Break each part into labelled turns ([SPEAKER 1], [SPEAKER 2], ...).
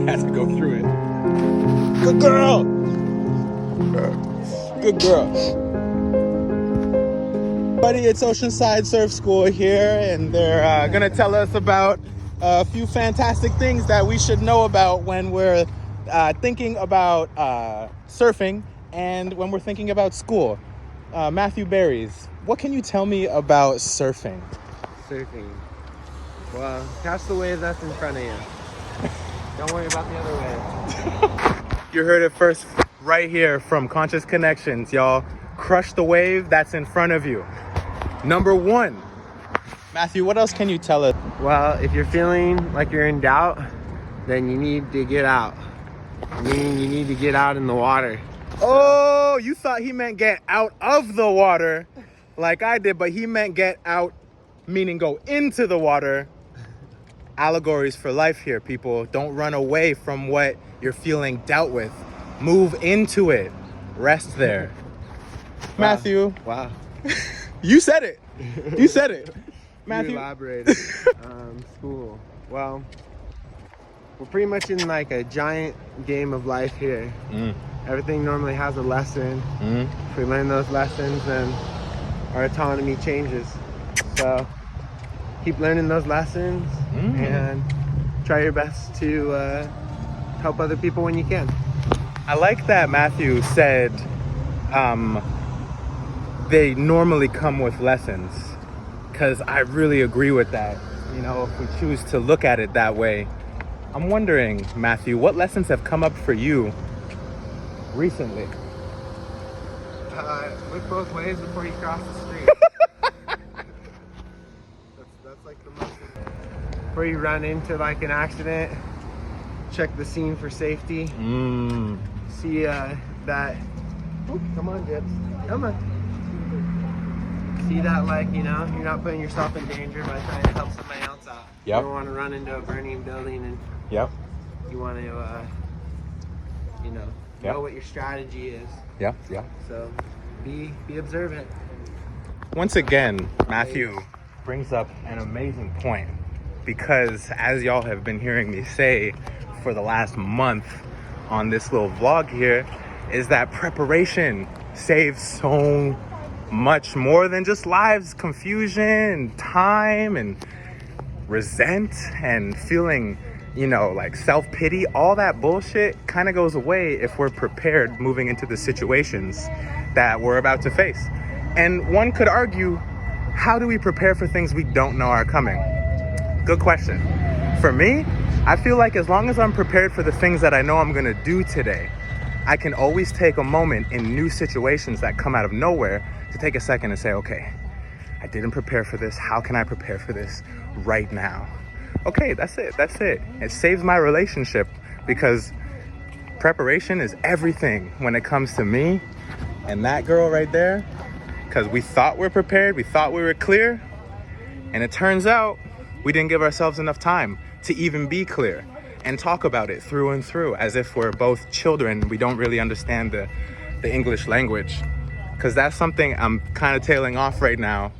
[SPEAKER 1] has to go through it. Good girl. Good girl. Buddy, it's Oceanside Surf School here, and they're gonna tell us about a few fantastic things that we should know about when we're thinking about surfing and when we're thinking about school. Matthew Berries, what can you tell me about surfing?
[SPEAKER 2] Surfing. Well, catch the wave that's in front of you. Don't worry about the other wave.
[SPEAKER 1] You heard it first right here from Conscious Connections, y'all. Crush the wave that's in front of you. Number one. Matthew, what else can you tell us?
[SPEAKER 2] Well, if you're feeling like you're in doubt, then you need to get out. Meaning you need to get out in the water.
[SPEAKER 1] Oh, you thought he meant get out of the water like I did, but he meant get out, meaning go into the water. Allegories for life here, people. Don't run away from what you're feeling doubt with. Move into it. Rest there.
[SPEAKER 2] Wow.
[SPEAKER 1] Matthew.
[SPEAKER 2] Wow.
[SPEAKER 1] You said it. You said it. Matthew.
[SPEAKER 2] You elaborated. School. Well, we're pretty much in like a giant game of life here. Everything normally has a lesson. If we learn those lessons, then our autonomy changes. So keep learning those lessons and try your best to help other people when you can.
[SPEAKER 1] I like that Matthew said they normally come with lessons, because I really agree with that. You know, if we choose to look at it that way. I'm wondering, Matthew, what lessons have come up for you recently?
[SPEAKER 2] Look both ways before you cross the street. that's like the most important. Before you run into like an accident, check the scene for safety. See that. Oh, come on, Jibs. Come on. See that, like, you know, you're not putting yourself in danger by trying to help somebody else out.
[SPEAKER 1] Yep.
[SPEAKER 2] You don't want to run into a burning building, and you want to, know what your strategy is.
[SPEAKER 1] Yeah.
[SPEAKER 2] So be observant.
[SPEAKER 1] Once again, Matthew brings up an amazing point, because as y'all have been hearing me say for the last month on this little vlog here, is that preparation saves so much more than just lives, confusion, time, and resent, and feeling, like self-pity. All that bullshit kind of goes away if we're prepared moving into the situations that we're about to face. And one could argue, how do we prepare for things we don't know are coming? Good question. For me, I feel like as long as I'm prepared for the things that I know I'm gonna do today, I can always take a moment in new situations that come out of nowhere to take a second and say, okay, I didn't prepare for this. How can I prepare for this right now? Okay, that's it. It saves my relationship, because preparation is everything when it comes to me and that girl right there, because we thought we're prepared, we thought we were clear, and it turns out we didn't give ourselves enough time to even be clear and talk about it through and through, as if we're both children. We don't really understand the English language, because that's something I'm kind of tailing off right now.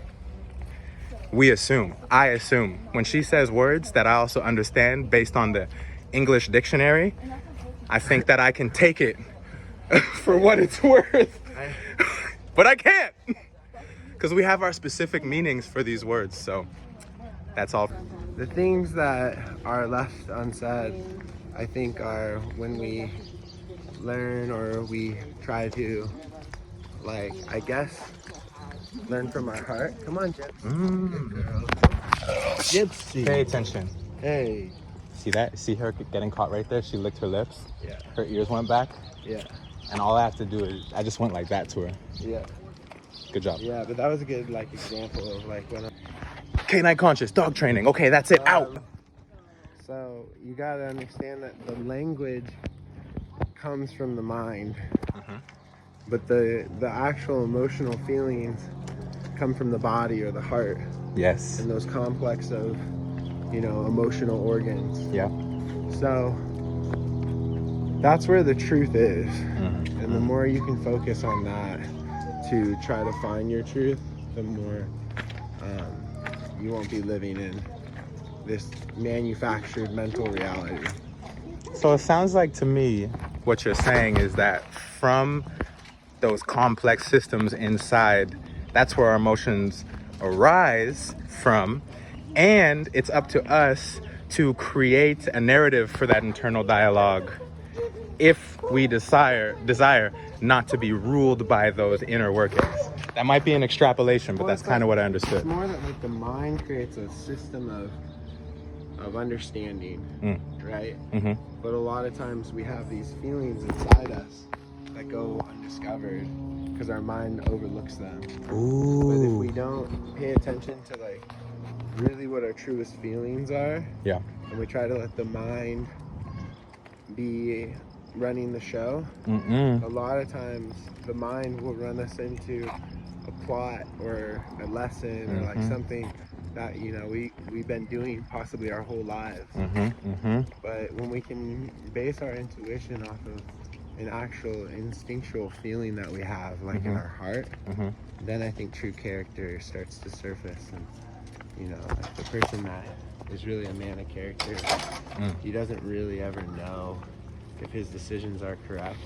[SPEAKER 1] I assume when she says words that I also understand based on the English dictionary, I think that I can take it for what it's worth. But I can't, because we have our specific meanings for these words. So that's all.
[SPEAKER 2] The things that are left unsaid, I think, are when we learn, or we try to, like, I guess, learn from our heart. Come on, Gyps. Good girl. Gypsy.
[SPEAKER 1] Pay attention.
[SPEAKER 2] Hey.
[SPEAKER 1] See that? See her getting caught right there? She licked her lips.
[SPEAKER 2] Yeah.
[SPEAKER 1] Her ears went back.
[SPEAKER 2] Yeah.
[SPEAKER 1] And all I have to do is, I just went like that to her.
[SPEAKER 2] Yeah.
[SPEAKER 1] Good job.
[SPEAKER 2] Yeah, but that was a good, like, example of, like, when
[SPEAKER 1] Canine conscious, dog training. Okay, that's it. Out.
[SPEAKER 2] So you gotta understand that the language comes from the mind, but the actual emotional feelings come from the body or the heart.
[SPEAKER 1] Yes.
[SPEAKER 2] And those complex of, emotional organs.
[SPEAKER 1] Yeah.
[SPEAKER 2] So that's where the truth is. And the more you can focus on that to try to find your truth, the more you won't be living in this manufactured mental reality.
[SPEAKER 1] So it sounds like to me what you're saying is that from those complex systems inside, that's where our emotions arise from, and it's up to us to create a narrative for that internal dialogue if we desire not to be ruled by those inner workings. That might be an extrapolation, but
[SPEAKER 2] Well,
[SPEAKER 1] that's
[SPEAKER 2] it's
[SPEAKER 1] kind of
[SPEAKER 2] like-
[SPEAKER 1] what I
[SPEAKER 2] It's
[SPEAKER 1] understood.
[SPEAKER 2] more that like the mind creates a system of understanding, right?
[SPEAKER 1] Mm-hmm.
[SPEAKER 2] But a lot of times we have these feelings inside us that go undiscovered because our mind overlooks them. But if we don't pay attention to like really what our truest feelings are,
[SPEAKER 1] Yeah.
[SPEAKER 2] and we try to let the mind be running the show, a lot of times the mind will run us into a plot or a lesson or like something that, you know, we've been doing possibly our whole lives. But when we can base our intuition off of an actual instinctual feeling that we have, like in our heart, then I think true character starts to surface. And, you know, like the person that is really a man of character, he doesn't really ever know if his decisions are correct.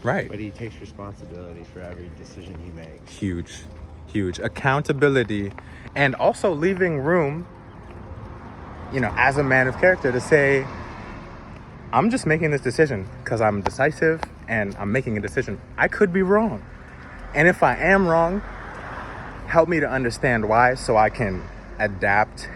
[SPEAKER 1] Right.
[SPEAKER 2] But he takes responsibility for every decision he makes.
[SPEAKER 1] Huge accountability, and also leaving room, you know, as a man of character to say, I'm just making this decision because I'm decisive and I'm making a decision. I could be wrong, and if I am wrong, help me to understand why so I can adapt